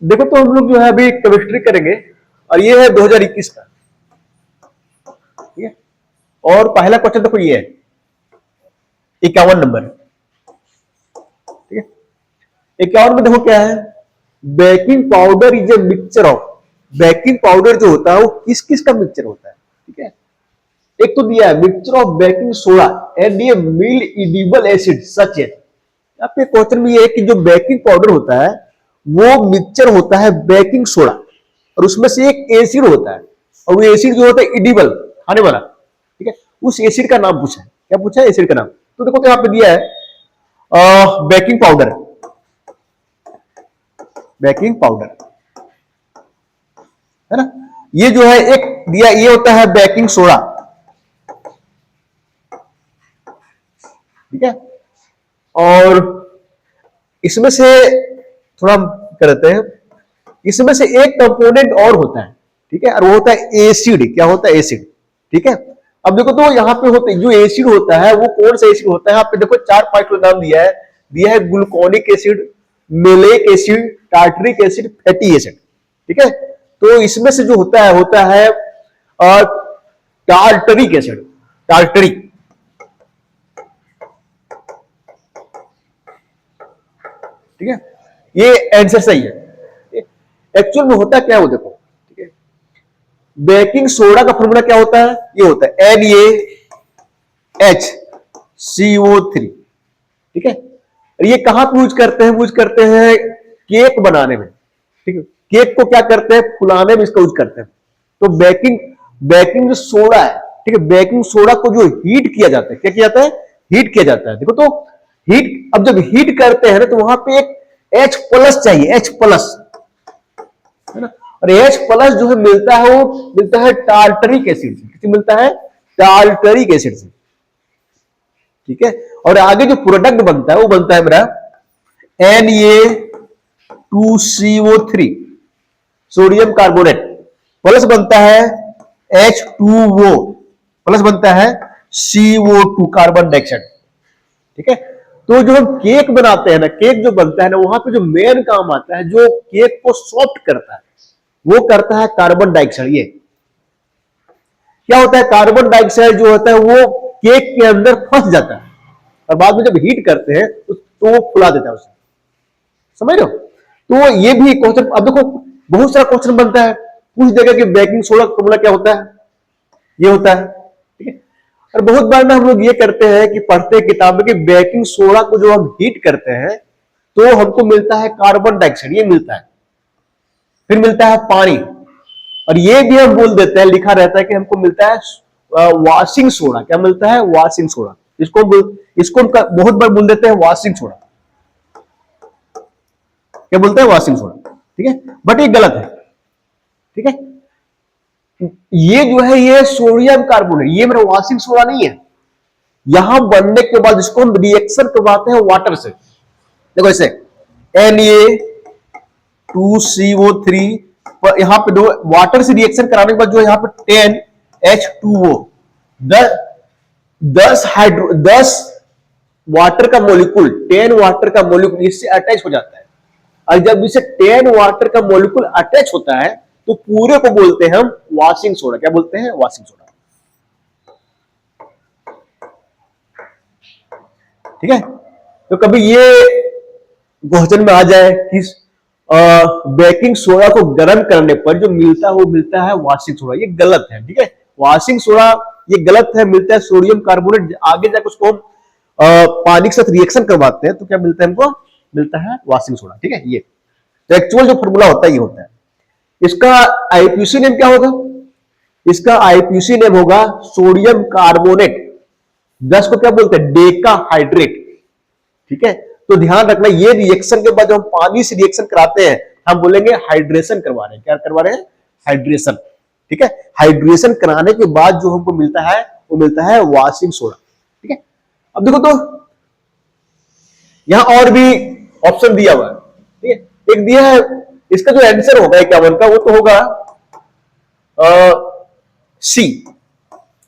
देखो तो हम लोग जो है अभी केमिस्ट्री करेंगे और ये है 2021 का, ठीक है। और पहला क्वेश्चन देखो ये है 51 नंबर, ठीक है। 51 में देखो क्या है, baking powder is a mixture of, baking powder जो होता है वो किस किस का मिक्सचर होता है, ठीक है। एक तो दिया है mixture of baking soda and ये मिल इडिबल एसिड सच है। आपके क्वेश्चन में ये है कि जो बेकिंग पाउडर होता है वो मिक्सचर होता है बेकिंग सोडा और उसमें से एक एसिड होता है और वो एसिड जो होता है इडिबल, खाने वाला, ठीक है। उस एसिड का नाम पूछा है, क्या पूछा है, एसिड का नाम। तो देखो तो यहां पे दिया है बेकिंग पाउडर, बेकिंग पाउडर है ना। ये जो है एक दिया, ये होता है बेकिंग सोडा, ठीक है। और इसमें से थोड़ा हम करते हैं, इसमें से एक कंपोनेंट और होता है, ठीक है, और वो होता है एसिड। क्या होता है, एसिड, ठीक है। अब देखो तो यहाँ पे होते जो एसिड होता है वो कौन सा एसिड होता है, यहाँ पे देखो 4-5 का नाम दिया है gluconic acid, maleic acid, tartaric acid, fatty acid, ठीक है। तो इसमें से जो होता है टार्टरिक एसिड, टार्टरिक, ठीक है। ये आंसर सही है। एक्चुअल में होता क्या है वो देखो, ठीक है। बेकिंग सोडा का फॉर्मूला क्या होता है, ये होता है NaHCO3, ठीक है। और ये कहां पे यूज करते हैं, यूज करते हैं केक बनाने में, ठीक है। केक को क्या करते हैं, फुलाने में इसका यूज करते हैं। तो बेकिंग बेकिंग जो सोडा है, ठीक है, बेकिंग सोडा को जो हीट किया जाता है, क्या किया जाता है, हीट किया जाता है। देखो तो हीट, अब जब हीट करते हैं ना तो वहां पे एक H प्लस चाहिए, H प्लस, है ना। और H प्लस जो है मिलता है, वो मिलता है टार्टरिक एसिड से, किससे मिलता है, टार्टरिक एसिड से, ठीक है। और आगे जो प्रोडक्ट बनता है वो बनता है मेरा Na2CO3 सोडियम कार्बोनेट, प्लस बनता है H2O, प्लस बनता है CO2 कार्बन डाइऑक्साइड, ठीक है। तो जो हम केक बनाते हैं ना, केक जो बनता है ना, वहां पे जो मेन काम आता है, जो केक को सॉफ्ट करता है, वो करता है कार्बन डाइऑक्साइड। ये क्या होता है, कार्बन डाइऑक्साइड जो होता है वो केक के अंदर फंस जाता है और बाद में जब हीट करते हैं तो वो फुला देता है उसे, समझ रहे हो। तो ये भी क्वेश्चन, अब देखो बहुत सारा क्वेश्चन बनता है, पूछ देगा कि बेकिंग सोडा का फॉर्मूला क्या होता है, ये होता है, ठीक है। और बहुत बार ना हम लोग ये करते हैं कि पढ़ते हैं किताब में कि बेकिंग सोडा को जो हम हीट करते हैं तो हमको मिलता है कार्बन डाइऑक्साइड, ये मिलता है, फिर मिलता है पानी, और ये भी हम बोल देते हैं, लिखा रहता है कि हमको मिलता है वॉशिंग सोडा। क्या मिलता है, वॉशिंग सोडा। इसको हम बहुत बार बोल देते हैं वॉशिंग सोडा, क्या बोलते हैं, वॉशिंग सोडा, ठीक है। बट ये गलत है, ठीक है। ये जो है ये सोडियम कार्बोनेट, ये मेरा वॉशिंग सोडा नहीं है। यहां बनने के बाद इसको हम रिएक्शन करवाते हैं वाटर से, देखो इसे Na2CO3, यहां पे दो वाटर से रिएक्शन कराने के बाद जो यहां पे 10H2O, 10 वाटर का मॉलिक्यूल, 10 वाटर का मॉलिक्यूल इससे अटैच हो जाता है। और जब इसे 10 वाटर का मॉलिक्यूल अटैच होता है तो पूरे को बोलते हैं हम वॉशिंग सोडा। क्या बोलते हैं, वॉशिंग सोडा, ठीक है। तो कभी ये क्वेश्चन में आ जाए कि बेकिंग सोडा को गर्म करने पर जो मिलता है वो मिलता है वॉशिंग सोडा, ये गलत है, ठीक है। वॉशिंग सोडा ये गलत है, मिलता है सोडियम कार्बोनेट। आगे जाकर उसको हम पानी के साथ रिएक्शन करवाते हैं तो क्या मिलता है हमको, मिलता है वॉशिंग सोडा, ठीक है। ये तो एक्चुअल जो फॉर्मूला होता है ये होता है। इसका आईपीसी नेम क्या होगा, इसका आईपीसी नेम होगा सोडियम कार्बोनेट, 10 को क्या बोलते हैं, डेका हाइड्रेट, ठीक है। तो ध्यान रखना, ये रिएक्शन के बाद जब हम पानी से रिएक्शन कराते हैं हम बोलेंगे हाइड्रेशन करवा रहे हैं। क्या करवा रहे हैं, हाइड्रेशन, ठीक है। हाइड्रेशन कराने के बाद जो हमको मिलता है वो मिलता है वॉशिंग सोडा, ठीक है। अब देखो तो यहां और भी ऑप्शन दिया हुआ है, ठीक है। एक दिया है, इसका जो आंसर होगा 51 का वो तो होगा सी,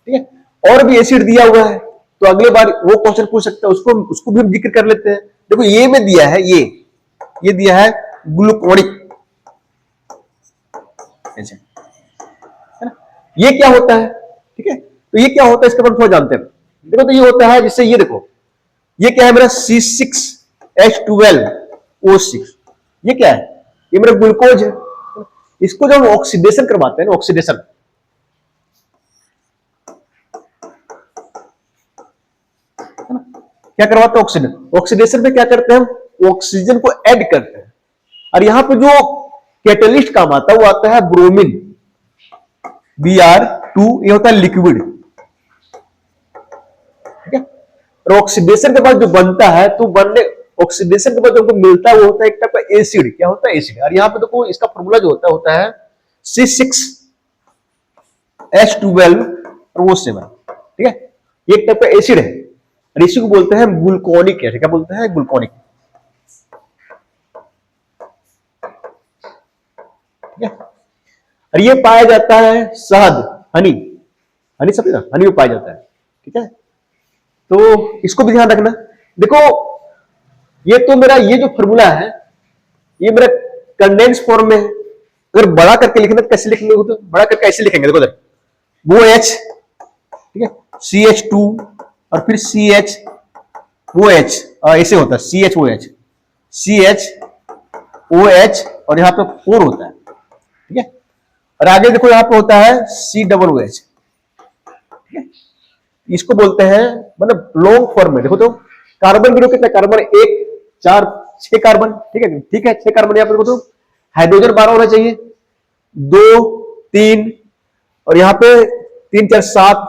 ठीक है। और भी एसिड दिया हुआ है तो अगले बार वो क्वेश्चन पूछ सकता है, उसको भी हम जिक्र कर लेते हैं। देखो ये में दिया है, ये दिया है ग्लूकोनिक, ऐसे, है ना। ये क्या होता है, ठीक है, तो ये क्या होता है इसके बारे में थोड़ा जानते हैं। देखो तो ये होता है जिससे ये देखो, ये क्या है मेरा C6H12O6, ये क्या है, ये मेरा ग्लूकोज है। इसको जब ऑक्सीडेशन करवाते हैं ना, ऑक्सीडेशन, क्या करवाते हैं, ऑक्सीडेशन। ऑक्सीडेशन में क्या करते हैं हम, ऑक्सीजन को ऐड करते हैं, और यहां पे जो कैटलिस्ट काम आता है वो आता है ब्रोमीन, Br2, ये होता है लिक्विड, ठीक है। और ऑक्सीडेशन के बाद जो बनता है, तो बनने ऑक्सीडेशन के बाद जो मिलता है वो होता है एक टाइप का एसिड, क्या होता है, एसिड। और यहां पे देखो इसका फॉर्मूला जो होता है C6H12 और वो 7, ठीक है, ये एक टाइप का एसिड है, और इसी को बोलते हैं ग्लूकोनिक एसिड। क्या बोलते हैं, ग्लूकोनिक, ठीक है। और ये पाया जाता है शहद, हनी, हनी सब हनी में पाया जाता है, ठीक है। तो इसको भी ध्यान रखना। देखो ये तो मेरा ये जो फॉर्मूला है ये मेरा कंडेंस फॉर्म में है। अगर बड़ा करके लिखना तो कैसे लिखेंगे, तो बड़ा करके ऐसे लिखेंगे, देखो इधर वो H, ठीक है, CH2 और फिर CH वो H, ऐसे होता है CHOH, CHOH, और यहां पे 4 होता है, ठीक है। और आगे देखो यहां पे होता है COOH, ठीक है। इसको बोलते हैं, मतलब लॉन्ग फॉर्म में देखो तो कार्बन ग्रुप कितना, कार्बन 1 4 6 कार्बन, ठीक है, ठीक है, 6 कार्बन। यहां पर देखो तो हाइड्रोजन 12 होना चाहिए, 2 3 और यहां पे 3 4 7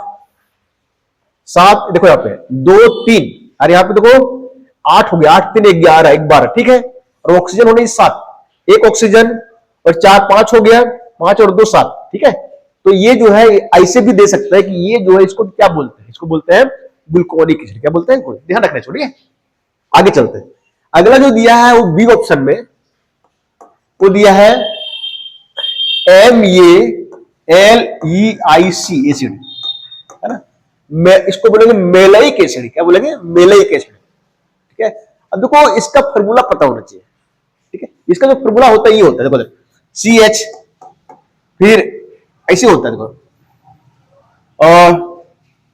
7, देखो यहां पे 2 3 और यहां पे देखो 8 हो गया, 8 3 11 1 12, ठीक है। और ऑक्सीजन होनी 7, एक ऑक्सीजन और 4 5 हो गया, 5 और 2 7, ठीक है। तो ये जो है ऐसे भी दे सकता है कि ये जो है इसको क्या बोलते हैं, इसको बोलते हैं ग्लूकोनिक एसिड। क्या बोलते हैं, ध्यान रखना छोड़िए, आगे चलते हैं। अगला जो दिया है वो बी ऑप्शन में, वो दिया है MaLeIc एसिड, है ना। मैं इसको बोलेंगे मेलाइक एसिड। क्या बोलेंगे, मेलाइक एसिड, ठीक है। अब देखो इसका फॉर्मूला पता होना चाहिए, ठीक है। इसका जो फॉर्मूला होता है ये होता है, देखो CH, फिर ऐसे होता है, देखो और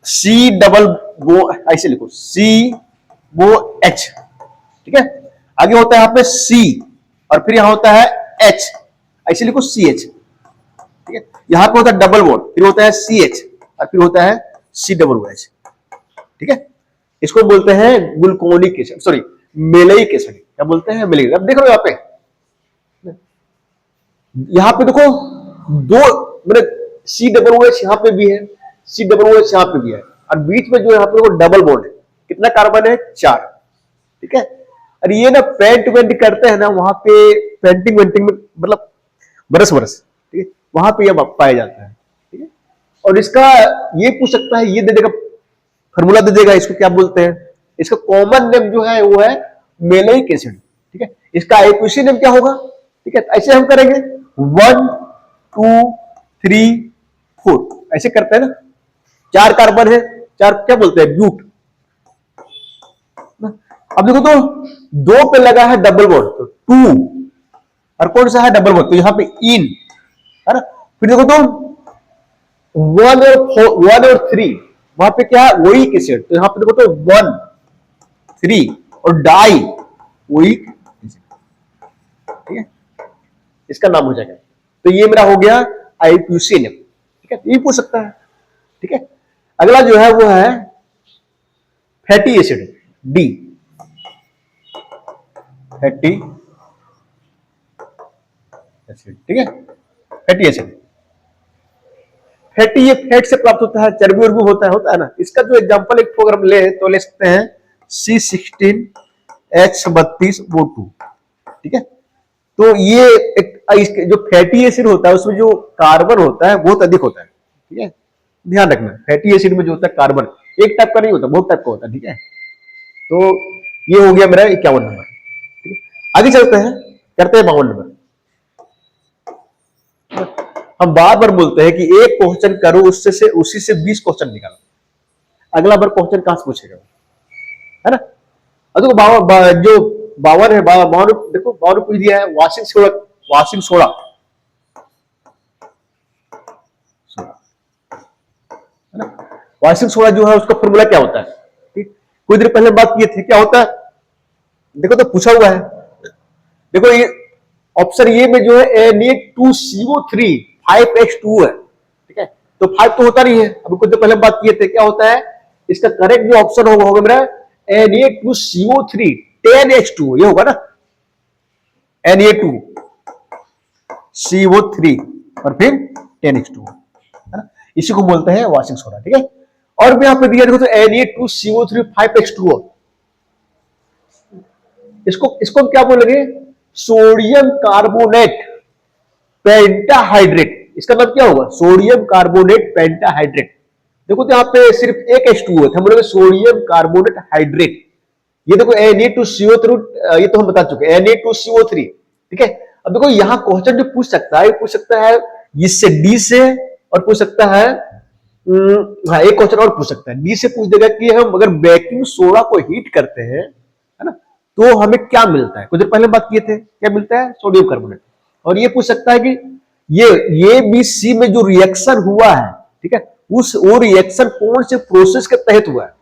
C डबल वो ऐसे लिखो COH, ठीक है। आगे होता है यहां पे C और फिर यहां होता है H, ऐसे लिखो CH, ठीक है। यहां पे होता है डबल बॉन्ड, फिर होता है CH और फिर होता है COOH, ठीक है। इसको बोलते हैं ग्लूकोनिक एसिड, सॉरी मेलाइक एसिड। क्या बोलते हैं, मेलाइक। अब देख रहे हो यहां पे, यहां पे देखो दो, मतलब COOH यहां पे भी है, COOH यहां पे भी है, और बीच में जो यहां पे डबल बॉन्ड है, कितना कार्बन है, 4, ठीक है। और ये ना पेंट वेंट करते हैं ना वहां पे, पेंटिंग वेंटिंग में, मतलब बरस बरस, ठीक है, वहां पे यह पाया जाता है, ठीक है। और इसका ये पूछ सकता है, ये दे देगा फॉर्मूला, दे देगा इसको क्या बोलते हैं। इसका कॉमन नेम जो है वो है मेलाइक एसिड, ठीक है। इसका आईयूसी नेम क्या होगा, ठीक है। ऐसे हम करेंगे 1 2 3 4, ऐसे करते हैं ना, 4 कार्बन है, 4 क्या बोलते हैं, ब्यूट। अब देखो तो 2 पे लगा है डबल बॉन्ड, तो 2, और कौन सा है डबल बॉन्ड, तो यहां पे इन, है ना। फिर देखो तो 1 और 3 वहां पे क्या है, वोइक एसिड, तो यहां पे देखो तो 1 3 और डाई वोइक एसिड, ठीक है। इसका नाम हो जाएगा। तो ये मेरा हो गया आईयूसी नेम, ठीक है। ये पूछ सकता है, ठीक है। अगला जो है वो है fatty acid, D, fatty acid, ठीक है। फैटी एसिड, फैटी ये फैट से प्राप्त होता है, चर्बी उर्बी होता है ना। इसका जो एग्जांपल एक प्रोग्राम ले तो ले सकते हैं C16H32O2, ठीक है। तो ये एक जो फैटी एसिड होता है उसमें जो कार्बन होता है बहुत अधिक होता है, ठीक है। ध्यान रखना, फैटी एसिड में जो होता है कार्बन एक टाइप का नहीं होता, बहुत टाइप का होता है, ठीक है। तो ये हो गया मेरा 51 नंबर, ठीक है। आगे चलते हैं, करते हैं 52 नंबर। हम बार बार बोलते हैं कि एक क्वेश्चन करो, उससे से उसी से 20 क्वेश्चन निकालो, अगला बार क्वेश्चन कहां से पूछेगा, है ना। अब देखो जो 52 है, 52 देखो 52 पूछ दिया है, washing soda, washing soda, washing soda जो है उसका फॉर्मूला क्या होता है, ठीक, कुछ देर पहले बात किए थे, क्या होता है, देखो तो पूछा हुआ है, देखो ये ऑप्शन ए में जो है Na2CO3 5H2 है, ठीक है, तो 5 तो होता नहीं है, अभी कुछ देर पहले बात किए थे, क्या होता है, इसका करेक्ट जो ऑप्शन होगा मेरा Na2CO3 10H2 ये होगा ना, Na2CO3 और फिर 10H2 है ना, इसी को बोलते हैं वाशिंग सोडा, ठीक है। और भी यहां पे दिया देखो तो Na2CO3 5H2O, इसको क्या बोलेंगे, सोडियम कार्बोनेट पेंटाहाइड्रेट, इसका मतलब क्या होगा, सोडियम कार्बोनेट पेंटाहाइड्रेट। देखो तो यहाँ पे सिर्फ एक H2O है, हम बोलेंगे सोडियम कार्बोनेट हाइड्रेट। ये देखो Na2CO3, ये तो हम बता चुके हैं Na2CO3, ठीक है। अब देखो यहाँ क्वेश्चन जो पूछ सकता है, पूछ सकता है इससे डी से, और पूछ सकता है हाँ एक क्वेश्चन और पूछ सकता है, डी से पूछ देगा कि हम अगर बेकिंग सोडा को हीट करते हैं, है ना, तो हमें क्या मिलता है, कुछ देर पहले बात किए थे, क्या मिलता है, सोडियम कार्बोनेट। और ये पूछ सकता है कि ये बी सी में जो रिएक्शन हुआ है, ठीक है, वो रिएक्शन कौन से प्रोसेस के तहत हुआ है।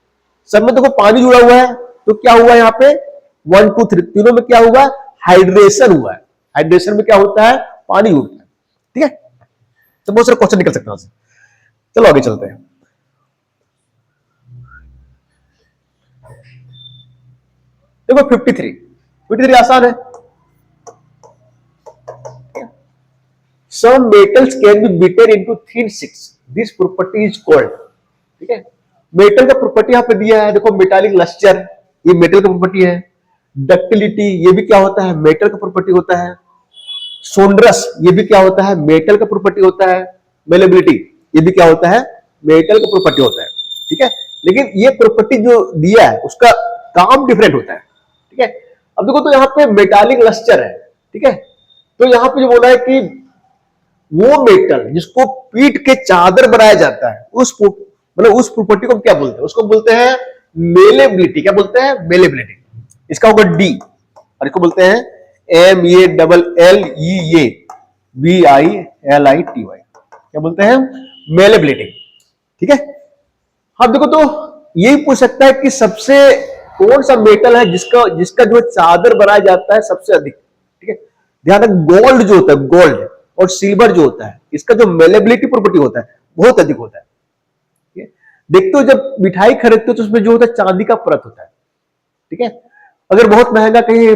सब में देखो पानी जुड़ा हुआ है, तो क्या हुआ यहाँ पे 1 2 3 तीनों में क्या हुआ, हाइड्रेशन हुआ है। हाइड्रेशन में क्या होता है, पानी उड़ता है, ठीक है। तो बहुत सारे क्वेश्चन निकल सकते हैं। चलो आगे चलते हैं। देखो 53 आसान है। Some metals can be beaten into thin sheets. This property is called, ठीक है। मेटल का प्रॉपर्टी यहां पे दिया है, देखो मेटालिक लस्टर, ये मेटल का प्रॉपर्टी है। डक्टिलिटी, ये भी क्या होता है, मेटल का प्रॉपर्टी होता है। सोंड्रस, ये भी क्या होता है, मेटल का प्रॉपर्टी होता है। मेलेबिलिटी, ये भी क्या होता है, मेटल का प्रॉपर्टी होता है, ठीक है। लेकिन ये प्रॉपर्टी जो दिया है उसका काम डिफरेंट होता है, ठीक है। अब देखो तो यहाँ पे मेटालिक लस्टर है, ठीक है, तो यहाँ पे जो बोला है कि वो मेटल जिसको पीट के चादर बनाया जाता है, उस प्रॉपर्टी को क्या बोलते हैं, उसको बोलते हैं मेलेबिलिटी। क्या बोलते हैं, मेलेबिलिटी। इसका होगा डी, और इसको बोलते हैं MEALLEBILITY, क्या बोलते हैं, मेलेबिलिटी, ठीक है। अब देखो तो यही पूछ सकता है कि सबसे कौन सा मेटल है जिसका जो चादर बनाया जाता है सबसे अधिक, ठीक है। ध्यान रख, गोल्ड जो होता है, गोल्ड और सिल्वर जो होता है, इसका जो मेलेबिलिटी प्रॉपर्टी होता है बहुत अधिक होता है, ठीक है। देखते हो जब मिठाई खरीदते हो तो उसमें जो होता है चांदी का परत होता है, ठीक है। अगर बहुत महंगा कहीं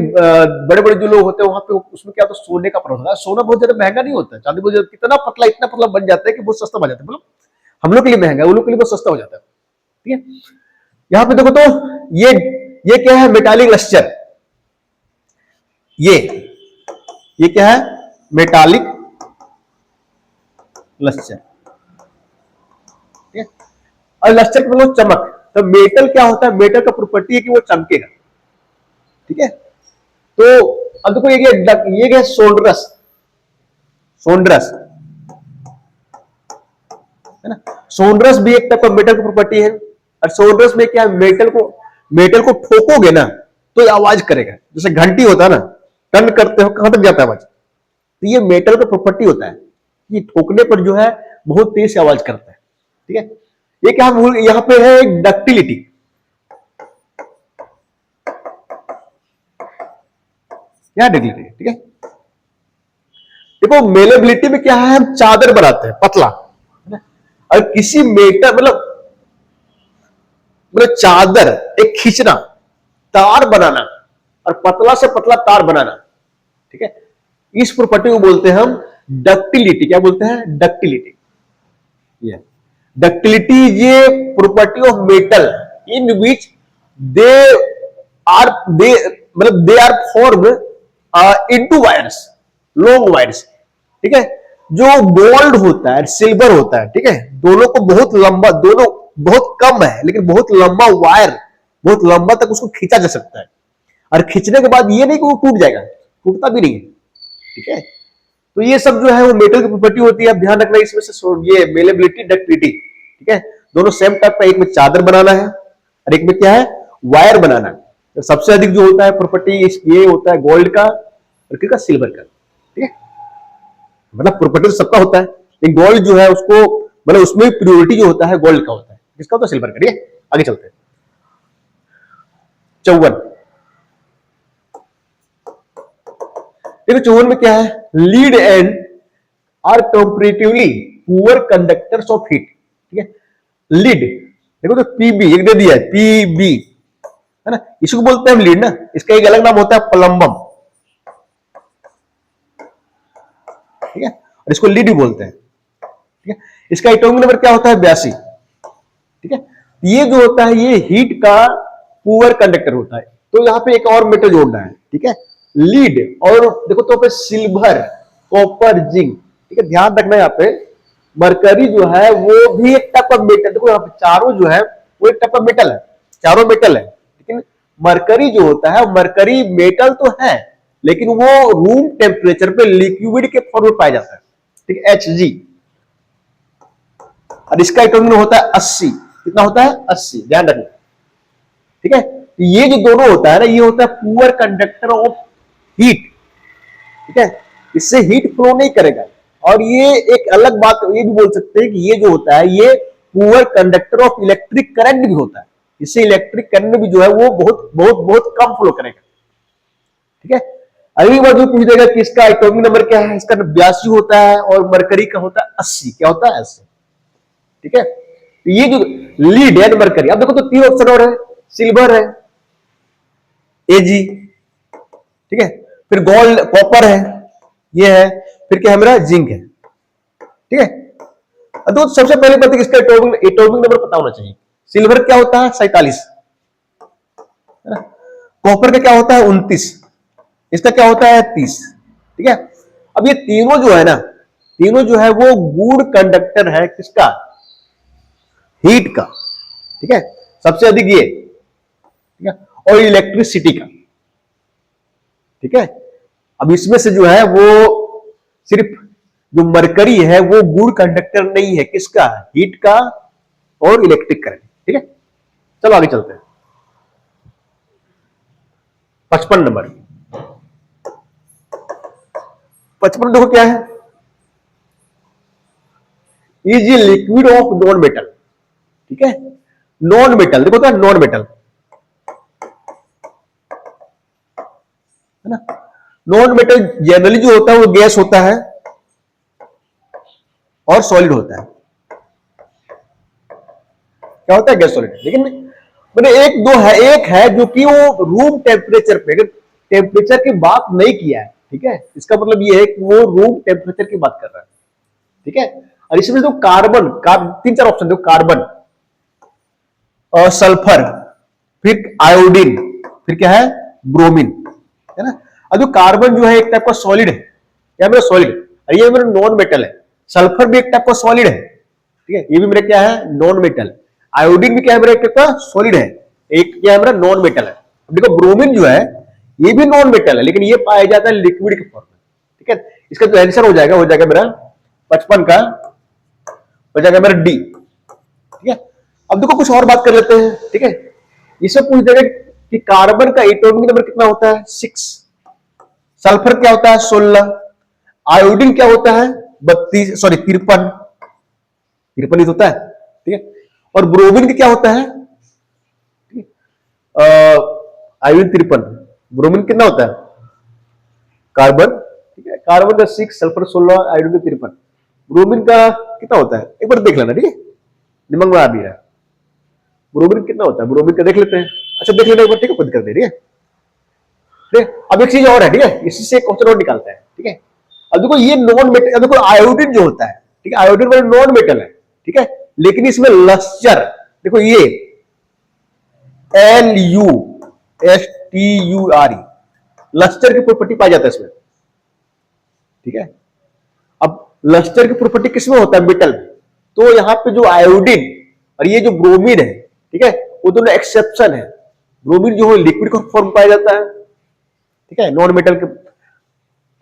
बड़े बड़े जो लोग होते हैं वहां पे, उसमें क्या होता है, सोने का परत होता है। सोना बहुत ज्यादा महंगा नहीं होता है, चांदी बहुत ज्यादा, कितना पतला, इतना पतला बन जाता है कि बहुत सस्ता बन जाता है, मतलब हम लोग के लिए महंगा है, उन लोग के लिए बहुत सस्ता हो जाता है, ठीक है। यहां पे देखो तो ये क्या है, मेटालिक लस्टर, ये क्या है, मेटालिक लस्टर, ठीक है। और लस्टर का मतलब चमक, तो मेटल क्या होता है, मेटल का प्रॉपर्टी है कि वो चमकेगा, ठीक है। तो अब देखो ये क्या, सोंड्रस, सोंड्रस है ना, सोंड्रस भी एक टाइप का मेटल की प्रॉपर्टी है। और सोंड्रस में क्या है, मेटल को ठोकोगे ना तो ये आवाज करेगा, जैसे घंटी होता है ना, टन करते हो कहां तक जाता है आवाज, तो ये मेटल का प्रॉपर्टी होता है, ये ठोकने पर जो है बहुत तेज से आवाज करता है, ठीक है। ये क्या यहां पे है, एक डक्टिलिटी, क्या डक्टिलिटी, ठीक है। देखो मेलेबिलिटी में क्या है, हम चादर बनाते हैं पतला, और किसी मेटल मतलब चादर एक खींचना, तार बनाना, और पतला से पतला तार बनाना, ठीक है, इस प्रॉपर्टी को बोलते हैं हम डक्टिलिटी। क्या बोलते हैं, डक्टिलिटी। ये डक्टिलिटी, ये property of metal in which they are form into wires, long wires, ठीक है। जो गोल्ड होता है, सिल्वर होता है, ठीक है, दोनों को बहुत लंबा, दोनों बहुत कम है लेकिन बहुत लंबा वायर, बहुत लंबा तक उसको खींचा जा सकता है। और खींचने के बाद ये नहीं कि वो टूट जाएगा, टूटता भी नहीं है, ठीक है। तो ये सब जो है वो मेटल की प्रॉपर्टी होती है। अब ध्यान रखना इसमें से ये मेलेबिलिटी, डक्टिलिटी, ठीक है, दोनों सेम टाइप का, एक में चादर बनाना है और एक में क्या है, वायर बनाना है। तो सबसे अधिक जो होता है प्रॉपर्टी ये होता है गोल्ड का और किसका, सिल्वर का, ठीक है। मतलब प्रॉपर्टी तो सबका होता है, लेकिन गोल्ड जो है उसको मतलब उसमें प्रियोरिटी जो होता है गोल्ड का होता है, किसका होता है? सिल्वर का। ठीक है, आगे चलते हैं। 54 देखो, 54 में क्या है? Lead and are comparatively poor conductors of heat. ठीक है, लीड देखो तो पीबी एक दे दिया है, पीबी है ना, इसको बोलते हैं हम लीड ना। इसका एक अलग नाम होता है प्लम्बम। ठीक है, और इसको लीड भी बोलते हैं। ठीक है, इसका एटॉमिक नंबर क्या होता है? 82। ठीक है, ये जो होता है ये हीट का पुअर कंडक्टर होता है। तो यहां पे एक और मेटल जोड़ना है। ठीक है, लीड और देखो तो पे सिल्वर, कॉपर, जिंक। ठीक है, ध्यान रखना यहाँ पे मरकरी जो है वो भी एक टाइप ऑफ मेटल। देखो यहाँ पे चारों जो है वो एक टाइप ऑफ मेटल है, चारों मेटल है। लेकिन मरकरी जो होता है, मरकरी मेटल तो है लेकिन वो रूम टेम्परेचर पे लिक्विड के फॉर्म में पाया जाता है। ठीक है, Hg। और इसका एटॉमिक होता है 80। कितना होता है? 80, ध्यान रखना। ठीक है, ये जो दोनों होता है ना, ये होता है पुअर कंडक्टर ऑफ हीट। ठीक है, इससे हीट फ्लो नहीं करेगा। और ये एक अलग बात ये भी बोल सकते हैं कि ये जो होता है ये poor conductor of electric current भी होता है। इससे इलेक्ट्रिक करंट भी जो है वो बहुत बहुत बहुत कम फ्लो करेगा। ठीक है, अगली बार जो पूछ देगा कि इसका एटॉमिक नंबर क्या है, इसका 82 होता है और मरकरी का होता है 80। क्या होता है? 80। ठीक है, तो ये जो लीड है मरकरी, अब देखो तो 3 ऑप्शन और है। सिल्वर है, Ag। ठीक है, फिर गोल्ड, कॉपर है, ये है, फिर क्या है मेरा? जिंक है। ठीक है, तो सबसे पहले बात है इसका एटॉमिक नंबर पता होना चाहिए। सिल्वर क्या होता है? 47। कॉपर का क्या होता है? 29। इसका क्या होता है? 30। ठीक है, अब ये तीनों जो है ना, तीनों जो है वो गुड कंडक्टर है किसका? हीट का। ठीक है, सबसे अधिक ये। ठीक है, और इलेक्ट्रिसिटी का। ठीक है, अब इसमें से जो है वो सिर्फ जो मरकरी है वो गुड कंडक्टर नहीं है, किसका? हीट का और इलेक्ट्रिक करंट। ठीक है, चलो आगे चलते हैं। 55 नंबर। 55 देखो क्या है? Is a liquid of non metal. ठीक है, नॉन मेटल देखो तो नॉन मेटल है ना। नॉन मेटल जनरली जो होता है वो गैस होता है और सॉलिड होता है। क्या होता है? Gas, solid. लेकिन मैंने एक दो है, एक है जो कि वो रूम टेम्परेचर पे, अगर टेम्परेचर की बात नहीं किया है, ठीक है, इसका मतलब ये है कि वो रूम टेम्परेचर की बात कर रहा है। ठीक है, और इसमें जो कार्बन, 3-4 ऑप्शन देखो, कार्बन और सल्फर, फिर आयोडीन, फिर क्या है? ब्रोमीन, है ना। अब जो कार्बन जो है एक टाइप का सॉलिड है, क्या मेरा? सॉलिड। और ये मेरा नॉन मेटल है। सल्फर भी एक टाइप का सॉलिड है। ठीक है, ये भी मेरा क्या है? Non metal. आयोडीन भी क्या है मेरा? एक टाइप का सॉलिड है। एक क्या है मेरा? नॉन मेटल है। अब देखो ब्रोमीन जो है ये भी नॉन मेटल है लेकिन ये पाया जाता है लिक्विड के फॉर्म में। ठीक है, इसका जो आंसर हो जाएगा मेरा 55 का हो जाएगा मेरा डी। ठीक है, अब देखो कुछ और बात कर लेते हैं। ठीक है, इससे पूछ देगा कि कार्बन का एटॉमिक नंबर कितना होता है? 6। सल्फर क्या होता है? 16। आयोडीन क्या होता है? 53 ही होता है। ठीक है, और ब्रोमीन का क्या होता है? आयोडीन 53, ब्रोमीन कितना होता है? कार्बन। ठीक है, कार्बन का 6, सल्फर 16, आयोडीन का 53, ब्रोमीन का कितना होता है? एक बार देख लेना। ठीक है, दिमाग में आ भी है। ब्रोमीन कितना होता है? ब्रोमीन का देख लेते हैं। अच्छा देख लेना एक बार। ठीक है, खुद कर दे। ठीक है, अब एक चीज और है। ठीक है, इसी से क्वेश्चन और निकालते हैं। ठीक है, अब देखो ये नॉन मेटल, अब देखो आयोडीन जो होता है, ठीक है, आयोडीन वाला नॉन मेटल है। ठीक है, लेकिन इसमें लस्टर देखो, ये LuSTURE लस्टर की प्रॉपर्टी पाई जाता है इसमें। ठीक है, अब लस्टर की प्रॉपर्टी किसमें होता है? मेटल। तो यहां पे जो आयोडीन और ये जो ब्रोमीन है, ठीक है, वो दोनों एक्सेप्शन है। ब्रोमीन जो है लिक्विड का फॉर्म पाया जाता है, ठीक है, नॉन मेटल के।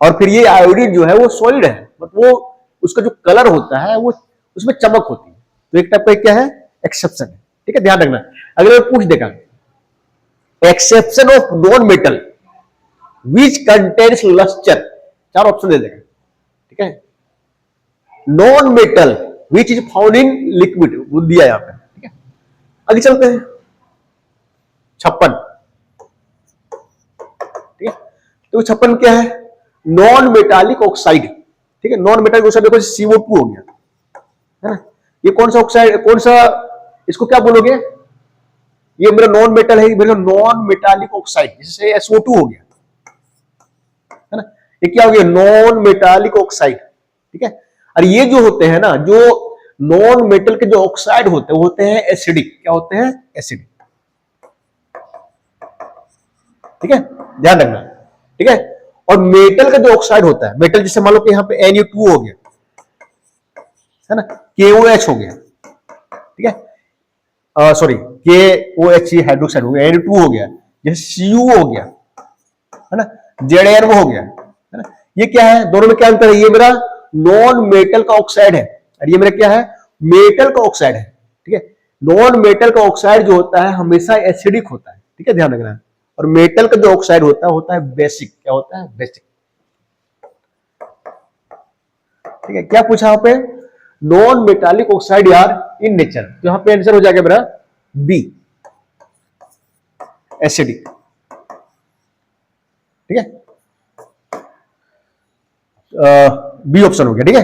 और फिर ये आयोडीन जो है वो सॉलिड है, मतलब वो उसका जो कलर होता है वो उसमें चमक होती है। तो एक टाइप का क्या है? एक्सेप्शन है। ठीक है, ध्यान रखना। अगर पूछ देगा exception of non metal which contains lustre, 4 option दे देगा। ठीक है, non metal which is found in liquid, वो दिया यहां पे। ठीक है, आगे चलते हैं। 56, ठीक है। तो 56 क्या है? नॉन मेटालिक ऑक्साइड, ठीक है। नॉन मेटालिक ऑक्साइड देखो CO2 हो गया, है ना। ये कौन सा ऑक्साइड, कौन सा, इसको क्या बोलोगे? ये मेरा नॉन मेटल है, मेरा नॉन मेटालिक ऑक्साइड, जिससे SO2 हो गया, है ना। ये क्या हो गया? नॉन मेटालिक ऑक्साइड, ठीक है। और ये जो होते हैं ना, जो नॉन मेटल के जो ऑक्साइड होते हैं वो होते हैं एसिडिक। क्या होते हैं? एसिडिक, ठीक है, ध्यान रखना, ठीक है। और मेटल का जो ऑक्साइड होता है, मेटल जैसे मान लो कि यहां पे NU2 हो गया, है ना, KOH हो गया, ठीक है, सॉरी KOH हाइड्रोक्साइड हो गया, NU2 हो गया, जैसे CU हो गया, है ना, ZnO हो गया, है ना। ये क्या है? दोनों में क्या अंतर है? ये मेरा नॉन मेटल का ऑक्साइड है और ये मेरा क्या है? मेटल का ऑक्साइड है, ठीक है। नॉन मेटल का ऑक्साइड जो होता है हमेशा एसिडिक होता है, ठीक है, ध्यान रखना। और मेटल का जो ऑक्साइड होता है बेसिक। क्या होता है? बेसिक, ठीक है। क्या पूछा यहाँ पे? नॉन मेटालिक ऑक्साइड यार इन नेचर, तो यहां पे आंसर हो जाएगा मेरा बी, एसिडिक, ठीक है। बी ऑप्शन हो गया, ठीक है।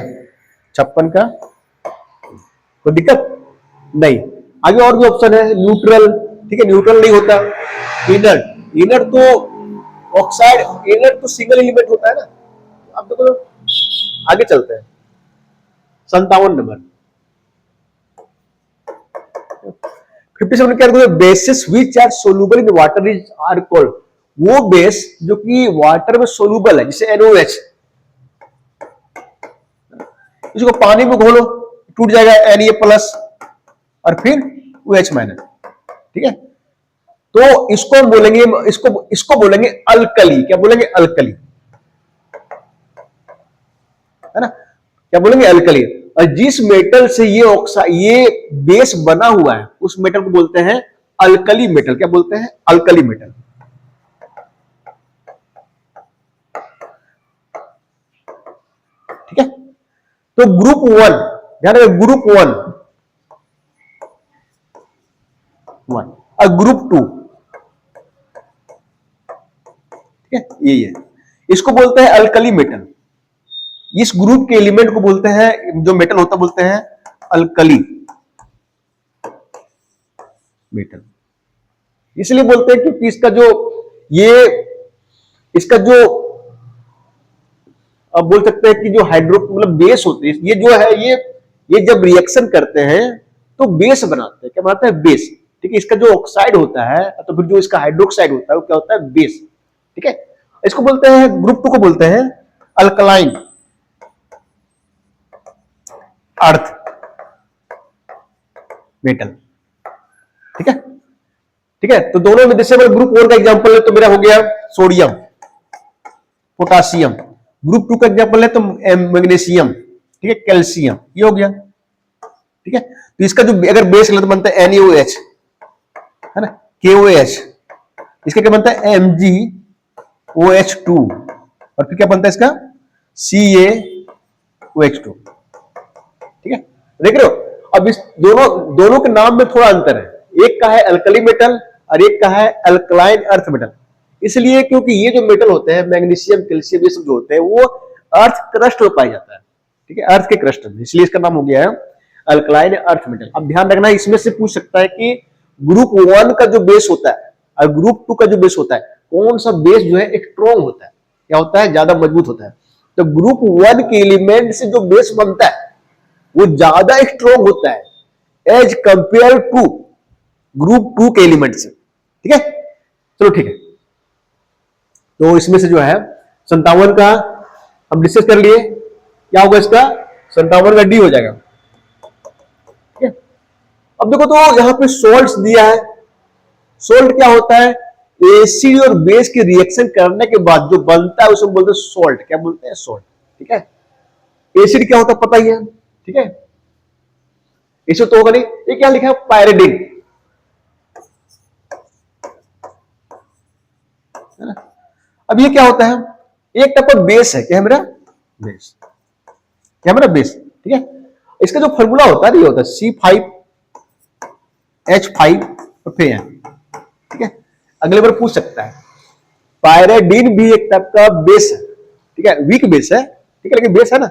56 का कोई दिक्कत नहीं। आगे और भी ऑप्शन है, न्यूट्रल, ठीक है, न्यूट्रल नहीं होता। इनर्ट, इनर्ट तो ऑक्साइड, इनर्ट तो सिंगल एलिमेंट होता है ना। अब देखो आगे चलते हैं। 57 नंबर, 57 क्या है? Bases which are soluble in water is are called. वो बेस जो कि वाटर में सोल्यूबल है, जैसे NOH, इसको पानी में घोलो टूट जाएगा Na प्लस और फिर OH माइनस, ठीक है। तो इसको हम बोलेंगे, इसको बोलेंगे अल्कली। क्या बोलेंगे? अल्कली, है ना। क्या बोलेंगे? अल्कली। और जिस मेटल से ये ऑक्साइड, ये बेस बना हुआ है, उस मेटल को बोलते हैं अल्कली मेटल। क्या बोलते हैं? अल्कली मेटल, ठीक है। तो ग्रुप 1, ध्यान रखिए, ग्रुप 1 और ग्रुप 2, ठीक है, यही है। इसको बोलते हैं अल्कली मेटल। इस ग्रुप के एलिमेंट को बोलते हैं, जो मेटल होता बोलते हैं अल्कली मेटल। इसलिए बोलते हैं क्योंकि इसका जो ये, इसका जो अब बोल सकते हैं कि जो हाइड्रो मतलब बेस होते हैं, ये जो है, ये जब रिएक्शन करते हैं तो बेस बनाते हैं। क्या बनाते हैं? बेस, ठीक है। इसका जो ऑक्साइड होता है तो फिर जो इसका हाइड्रोक्साइड होता है वो क्या होता है? बेस, ठीक है। इसको बोलते हैं, ग्रुप 2 को बोलते हैं अल्कलाइन अर्थ मेटल, ठीक है, ठीक है। तो दोनों में जैसे ग्रुप 1 का एग्जांपल है तो मेरा हो गया सोडियम, पोटासियम। ग्रुप 2 का एग्जांपल है तो मैग्नीशियम, ठीक है, कैल्शियम, ये हो गया, ठीक है। तो इसका जो अगर बेस तो बनता है NaOH, है ना, KOH। इसका क्या बनता है? MgOH2 और फिर क्या बनता है इसका? CaOH2, ठीक है। देख रहे हो? अब इस दोनों के नाम में थोड़ा अंतर है। एक का है अल्कली मेटल और एक का है अल्कलाइन अर्थ मेटल। इसलिए क्योंकि ये जो मेटल होते हैं, मैग्नीशियम, कैल्शियम, ये सब जो होते हैं वो अर्थ क्रस्ट में पाया जाता है, ठीक है, अर्थ के क्रस्ट में, इसलिए इसका नाम हो गया है अल्कलाइन अर्थ मेटल। अब ध्यान रखना, इसमें से पूछ सकता है कि ग्रुप 1 का जो बेस होता है और ग्रुप 2 का जो बेस होता है, कौन सा बेस जो है स्ट्रॉन्ग होता है, क्या होता है? ज्यादा मजबूत होता है। तो ग्रुप 1 के एलिमेंट से जो बेस बनता है वो ज्यादा स्ट्रॉन्ग होता है एज कंपेयर टू ग्रुप 2 के एलिमेंट से, ठीक है। चलो ठीक है, तो इसमें से जो है 57 का हम डिस्कस कर लिए। क्या होगा इसका? 57 का डी हो जाएगा, ठीक है। अब देखो तो यहां पे सोल्ट दिया है। सोल्ट क्या होता है? एसिड और बेस की रिएक्शन करने के बाद जो बनता है उसे बोलते हैं सोल्ट। क्या बोलते हैं? सोल्ट, ठीक है। एसिड क्या होता है पता ही है, ठीक है। इसे तो होगा नहीं। ये क्या लिखा है? पायरिडिन, है ना। अब ये क्या होता है? एक टाइप का बेस है। क्या है मेरा? बेस, क्या है मेरा? बेस, ठीक है। इसका जो फॉर्मूला होता है ये होता है C5 H5 और फिर यहाँ, ठीक है। अगले बार पूछ सकता है। पायराडीन भी एक टाइप का बेस है, ठीक है, वीक बेस है, ठीक है, लेकिन बेस है ना।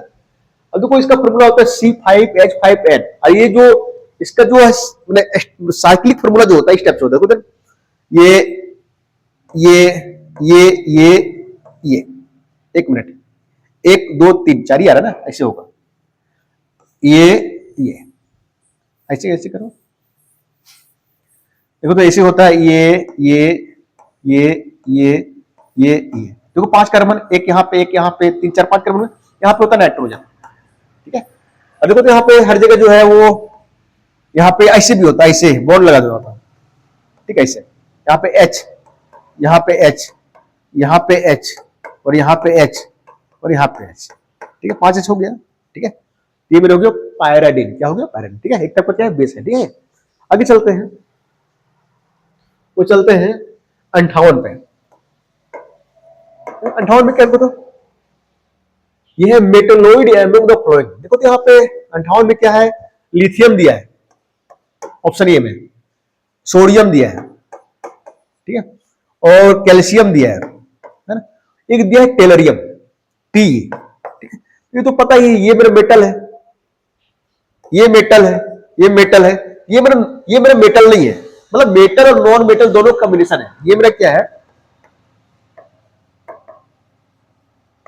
अब देखो इसका फॉर्मूला होता है C5H5N, और ये जो इसका जो है साइक्लिक फॉर्मूला जो होता है इस टाइप से होता है, देखो ये ये ये ये ये, एक मिनट, 1 2 3 4 ही आ रहा है ना, ऐसे होगा, ये ऐसे ऐसे करो, देखो तो ऐसे होता है, ये देखो 5 कार्बन, एक यहाँ पे, एक यहाँ पे, 3 4 5 कार्बन, यहाँ पे होता है नाइट्रोजन, ठीक है। और देखो तो यहाँ पे हर जगह जो है वो यहाँ पे ऐसे भी होता है, ऐसे बॉन्ड लगा हुआ होता है, ठीक है, ऐसे यहाँ पे H, यहाँ पे H, यहाँ पे H, और यहाँ पे H, और यहाँ पे H, ठीक है, 5 H हो गया, ठीक है। ये मेरे हो गया पायराडीन, क्या हो गया, पायराडीन, ठीक है, एक टाइप का क्या है, बेस है, ठीक है। आगे चलते हैं, वो चलते हैं 58 पे। 58 में क्या बताओ, ये है मेटलोइड एमोंग द फ्लोइंग। देखो तो यहाँ पे 58 में क्या है, लिथियम दिया है ऑप्शन ए में, सोडियम दिया है, ठीक है, और कैल्शियम दिया है ना, एक दिया है टेलरियम, टी, ठीक है। ये तो पता ही, ये मेरा मेटल है, ये मेटल है, ये मेटल है, ये मेरा मेटल नहीं है, मतलब मेटल और नॉन मेटल दोनों कॉम्बिनेशन है। ये मेरा क्या है,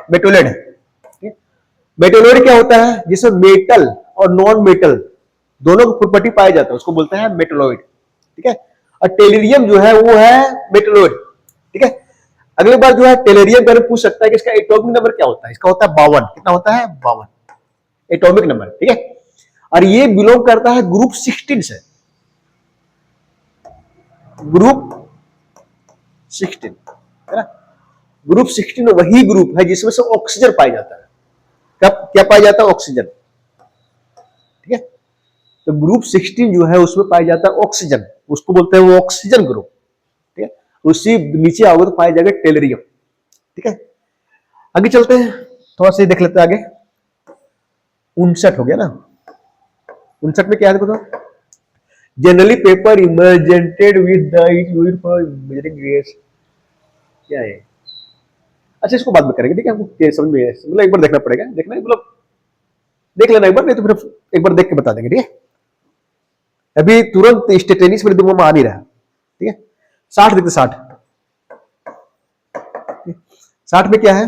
मेटोलेड है। मेटोलेड क्या होता है, जिसमें मेटल और नॉन मेटल दोनों की प्रॉपर्टी पाया जाता है, उसको बोलते हैं मेटोलॉइड, ठीक है। और टेलरियम जो है वो है मेटोलॉइड, ठीक है। अगली बार जो है टेलरियम का पूछ सकता है कि इसका एटॉमिक नंबर क्या होता है, इसका होता है 52, कितना होता है, 52 एटॉमिक नंबर, ठीक है। और ये बिलोंग करता है ग्रुप 16 से, ग्रुप 16 है ना। ग्रुप 16 वही ग्रुप है जिसमें से ऑक्सीजन पाया जाता है। कब क्या पाया जाता है, ऑक्सीजन, ठीक है। तो ग्रुप 16 जो है उसमें पाया जाता है ऑक्सीजन, उसको बोलते हैं वो ऑक्सीजन ग्रुप, ठीक है। उसी नीचे आओगे तो पाया जाएगा टेलरियम, ठीक है। आगे चलते हैं, थोड़ा सा देख लेते हैं आगे। 59 हो गया ना। 59 में क्या है देखो तो, generally paper impregnated with the used for measuring gas, क्या है। अच्छा इसको बाद में करेंगे, ठीक है, हमको समझ में, मतलब एक बार देखना पड़ेगा, देखना मतलब देख लेना एक बार, नहीं तो फिर एक बार देख के बता देंगे, ठीक है। अभी तुरंत इंस्टेंटेनियस मेरे दिमाग में आ नहीं रहा, ठीक है। 60 देखते, 60 में क्या है,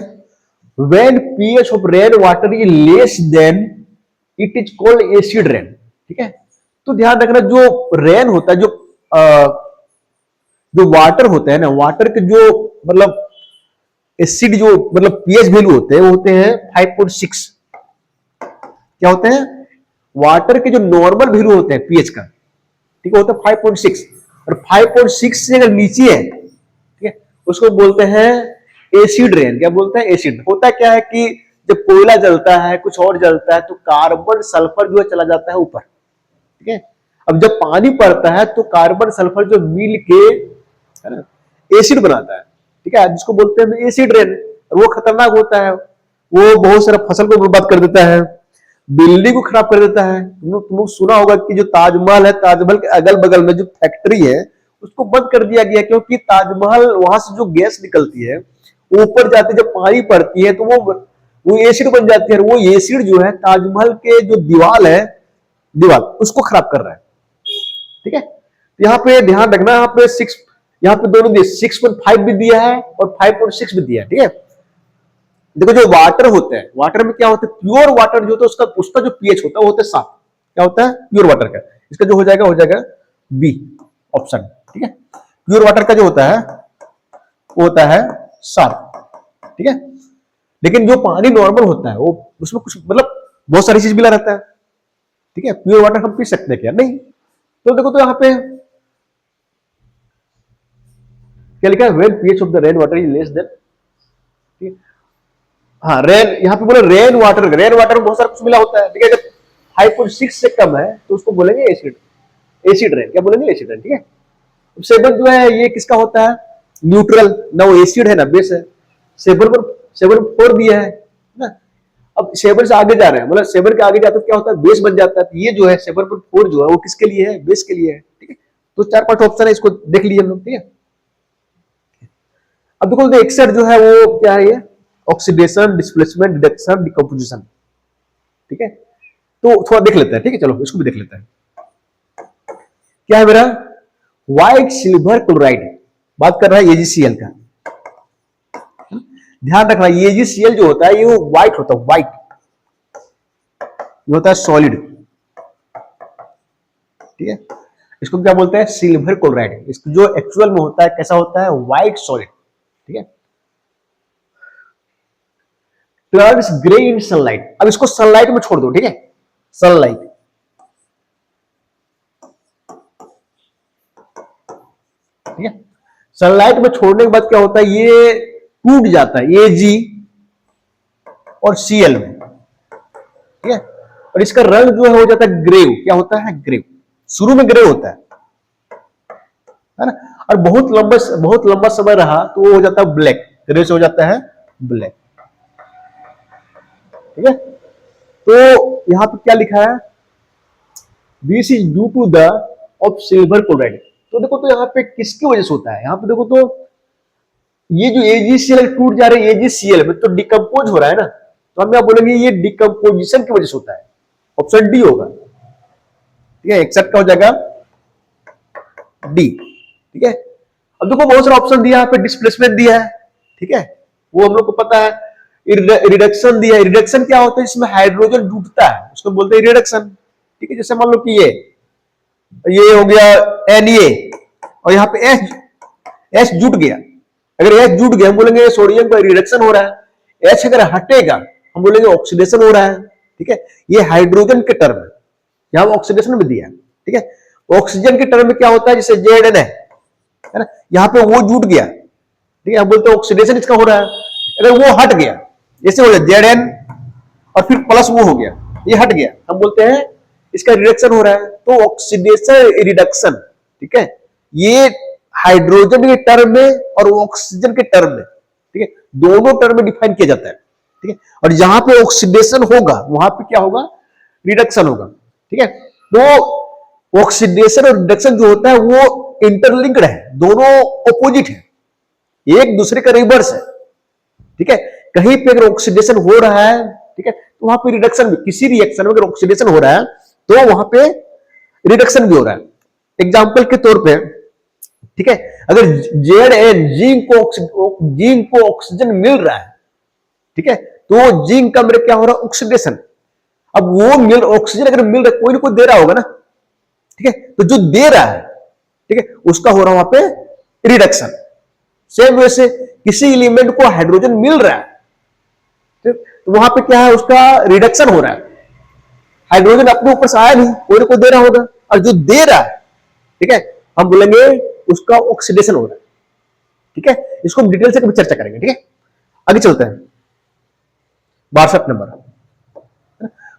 when pH of rain water is less than it is called acid rain, ठीक है। तो ध्यान रखना, जो रेन होता है, जो वाटर होता है ना, वाटर के जो मतलब एसिड जो मतलब पीएच वैल्यू होते हैं वो होते हैं 5.6, क्या होते हैं, वाटर के जो नॉर्मल वैल्यू होते हैं पीएच का, ठीक है, होता है 5.6, और 5.6 से अगर नीचे है, ठीक है, उसको बोलते हैं एसिड रेन। क्या बोलते हैं, एसिड। होता क्या है कि जब कोयला जलता है, कुछ और जलता है, तो कार्बन सल्फर जो है चला जाता है ऊपर, ठीक है। अब जब पानी पड़ता है तो कार्बन सल्फर जो मिल के, है ना, एसिड बनाता है, ठीक है, जिसको बोलते हैं एसिड रेन। वो खतरनाक होता है, वो बहुत सारा फसल को बर्बाद कर देता है, बिल्डिंग को खराब कर देता है। तुम सुना होगा कि जो ताजमहल है, ताजमहल के अगल बगल में जो फैक्ट्री है उसको बंद कर दिया गया, क्योंकि ताजमहल वहां से जो गैस निकलती है ऊपर जाती, जब पानी पड़ती है तो वो एसिड बन जाती है, और वो एसिड जो है ताजमहल के जो दीवार उसको खराब कर रहा है, ठीक है। यहाँ पे ध्यान रखना, यहाँ पे दोनों दिए, 6.5 भी दिया है और 5.6 भी दिया है, ठीक है। देखो जो वाटर होते हैं, वाटर में क्या होता है, प्योर वाटर जो होता है उसका जो पीएच होता है वो होता है 7, क्या होता है, प्योर वाटर का। इसका जो हो जाएगा बी ऑप्शन, ठीक है। प्योर वाटर का जो होता है वो होता है 7, ठीक है। लेकिन जो पानी नॉर्मल होता है वो उसमें कुछ मतलब बहुत सारी चीज मिला रहता है, ठीक है। प्योर वाटर हम पी सकते हैं क्या, नहीं। तो देखो तो यहाँ पे क्या लिखा है, when pH of the rain water is less than, ठीक है। हाँ रेन, यहाँ पे बोले रेन वाटर में बहुत सारा कुछ मिला होता है, ठीक है। जब 5.6 से कम है तो उसको बोलेंगे एसिड रेन, क्या बोलेंगे, एसिड रेन, ठीक है। 7 जो है ये किसका होता है, न्यूट्रल, ना वो एसिड है ना बेस है। 7.4 दिया है ना। अब 7 से आगे जा रहे हैं, मतलब 7 के आगे जाते क्या होता है, बेस बन जाता है। तो ये जो है 7.4 जो है वो किसके लिए है, बेस के लिए है, ठीक है। तो 4-5 ऑप्शन है, इसको देख लीजिए हम लोग, ठीक है। अब देखो एक्सट जो है वो क्या है, ये ऑक्सीडेशन, डिस्प्लेसमेंट, रिडक्शन, डिकम्पोजिशन, ठीक है। तो थोड़ा देख लेते हैं, ठीक है, चलो इसको भी देख लेते हैं। क्या है मेरा, व्हाइट सिल्वर क्लोराइड, बात कर रहा है AgCl का। ध्यान रखना AgCl जो होता है ये व्हाइट होता है, व्हाइट, ये होता है सॉलिड, ठीक है। इसको क्या बोलते हैं, सिल्वर क्लोराइड। इसको जो एक्चुअल में होता है कैसा होता है, व्हाइट सॉलिड, ठीक है। टर्न्स ग्रे इन सनलाइट, अब इसको सनलाइट में छोड़ दो, ठीक है, सनलाइट, ठीक है। सनलाइट में छोड़ने के बाद क्या होता है, ये टूट जाता है Ag और Cl में, ठीक है। और इसका रंग जो है हो जाता है ग्रे, क्या होता है, ग्रे, शुरू में ग्रे होता है ना, और बहुत लंबा समय रहा तो वो हो जाता है ब्लैक, ग्रे से हो जाता है ब्लैक, ठीक है। तो यहां पे क्या लिखा है, this is due to the of silver chloride. तो देखो तो यहाँ पे किसकी वजह से होता है, यहाँ पे देखो तो ये जो AgCl टूट जा रहा है AgCl में, तो डिकम्पोज हो रहा है ना, तो हम क्या बोलेंगे, ये डिकम्पोजिशन की वजह से होता है, ऑप्शन डी होगा, ठीक है। एक्सेप्ट का हो जाएगा डी, ठीक है। अब देखो बहुत सारा ऑप्शन दिया, यहाँ पे डिस्प्लेसमेंट दिया है, ठीक है, वो हम लोग को पता है। रिडक्शन दिया है, रिडक्शन क्या होता है, इसमें हाइड्रोजन जुटता है, उसको बोलते हैं रिडक्शन, ठीक है। जैसे मान लो कि ये हो गया Na और यहाँ पे H जुट गया, अगर H जुट गया हम बोलेंगे सोडियम का रिडक्शन हो रहा है। H अगर हटेगा हम बोलेंगे ऑक्सीडेशन हो रहा है, ठीक है। ये हाइड्रोजन के टर्म है, यहां ऑक्सीडेशन में दिया है, ठीक है। ऑक्सीजन के टर्म में क्या होता है, जैसे Zn है ना, यहां पे वो जुट गया, ठीक है, हम बोलते हैं ऑक्सीडेशन इसका हो रहा है। अगर वो हट गया, जैसे हो गया Zn और फिर प्लस वो हो गया, ये हट गया, हम बोलते हैं इसका रिडक्शन हो रहा है। तो ऑक्सीडेशन रिडक्शन, ठीक है, ये हाइड्रोजन के टर्म में और ऑक्सीजन के टर्म में, ठीक है, दोनों टर्म में डिफाइन किया जाता है, ठीक है। और जहां पे ऑक्सीडेशन होगा वहां पे क्या होगा, रिडक्शन होगा, ठीक है। तो ऑक्सीडेशन और रिडक्शन जो होता है वो इंटरलिंक्ड है, दोनों ऑपोजिट है, एक दूसरे का रिवर्स है, ठीक है। कहीं पे अगर ऑक्सीडेशन हो रहा है, ठीक है, तो वहां पे रिडक्शन भी, किसी रिएक्शन में अगर ऑक्सीडेशन हो रहा है तो वहां पे रिडक्शन भी हो रहा है। एग्जांपल के तौर पे, ठीक है, अगर Zn जिंक को ऑक्सीजन मिल रहा है, ठीक है, तो जिंक का मेरे क्या हो रहा है, ऑक्सीडेशन। अब वो ऑक्सीजन अगर मिल रहा है, कोई ना कोई दे रहा होगा ना, ठीक है, तो जो दे रहा है, ठीक है, उसका हो रहा है वहां पे रिडक्शन। सेम वैसे किसी एलिमेंट को हाइड्रोजन मिल रहा है, तो वहां पे क्या है, उसका रिडक्शन हो रहा है। हाइड्रोजन अपने ऊपर से आया नहीं, कोई ना कोई दे रहा होगा, और जो दे रहा है, ठीक है, हम बोलेंगे उसका ऑक्सीडेशन हो रहा है, ठीक है। इसको हम डिटेल से कभी चर्चा करेंगे, ठीक है। आगे चलते हैं, 62 नंबर।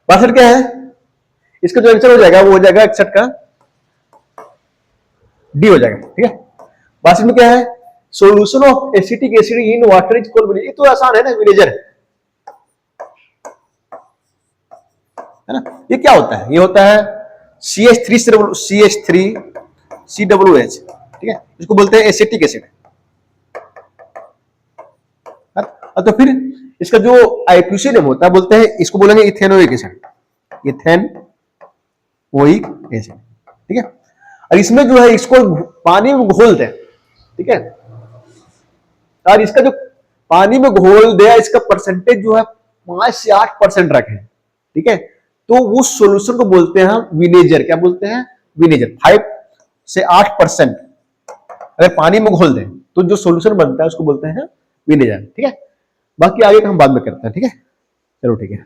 62 क्या है, इसका जो आंसर हो जाएगा वो हो जाएगा 61 का डी हो जाएगा, ठीक है। 62 में क्या है, solution of acetic acid in water is called, ये तो आसान है ना, विनेगर है ना। ये क्या होता है, ये होता है CH3CH3COOH, ठीक है, इसको बोलते हैं एसिटिक एसिड। तो फिर इसका जो आईपीसी नेम होता है बोलते हैं, इसको बोलेंगे इथेनोइक एसिड, इथेनोइक एसिड, ठीक है। और इसमें जो है इसको पानी में घोल दें, ठीक है, और इसका जो पानी में घोल दिया, इसका परसेंटेज जो है 5 से 8% रखें, ठीक है, तो उस सॉल्यूशन को बोलते हैं विनेगर। क्या बोलते हैं, विनेगर। 5 से 8% अगर पानी में घोल दें तो जो सॉल्यूशन बनता है उसको बोलते हैं विनेगर, ठीक है। बाकी आगे का हम बाद में करते हैं, ठीक है, चलो ठीक है।